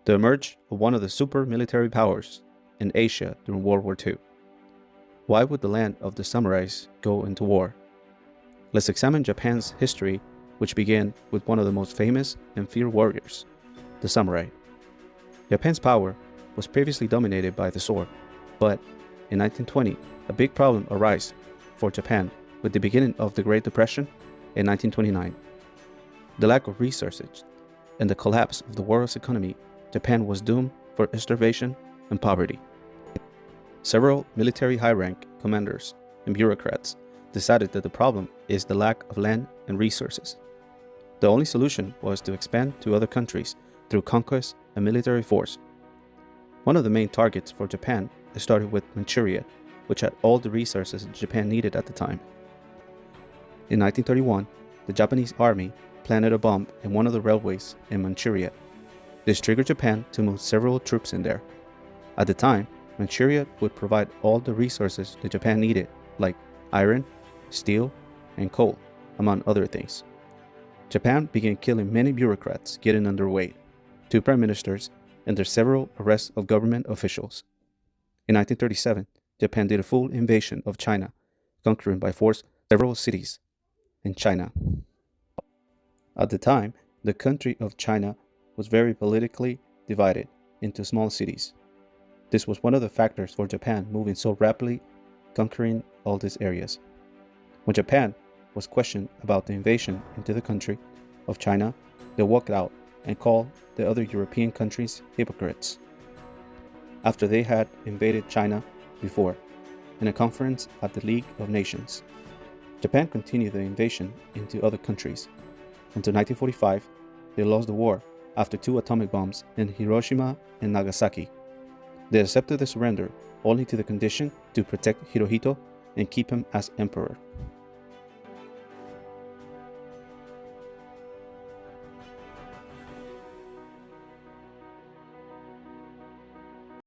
the emerge of one of the super military powers in Asia during World War II. Why would the land of the samurais go into war? Let's examine Japan's history, which began with one of the most famous and feared warriors, the samurai. Japan's power was previously dominated by the sword, but in 1920, a big problem arose for Japan with the beginning of the Great Depression in 1929. The lack of resources and the collapse of the world's economy, Japan was doomed for starvation and poverty. Several military high-rank commanders and bureaucrats decided that the problem is the lack of land and resources. The only solution was to expand to other countries through conquest and military force. One of the main targets for Japan started with Manchuria, which had all the resources Japan needed at the time. In 1931, the Japanese army planted a bomb in one of the railways in Manchuria. This triggered Japan to move several troops in there. At the time, Manchuria would provide all the resources that Japan needed, like iron, steel, and coal, among other things. Japan began killing many bureaucrats getting underway, 2 prime ministers, and their several arrests of government officials. In 1937, Japan did a full invasion of China, conquering by force several cities in China. At the time, the country of China was very politically divided into small cities. This was one of the factors for Japan moving so rapidly, conquering all these areas. When Japan was questioned about the invasion into the country of China, they walked out and called the other European countries hypocrites. After they had invaded China before, in a conference at the League of Nations, Japan continued the invasion into other countries. Until 1945, they lost the war after 2 atomic bombs in Hiroshima and Nagasaki. They accepted the surrender only to the condition to protect Hirohito and keep him as emperor.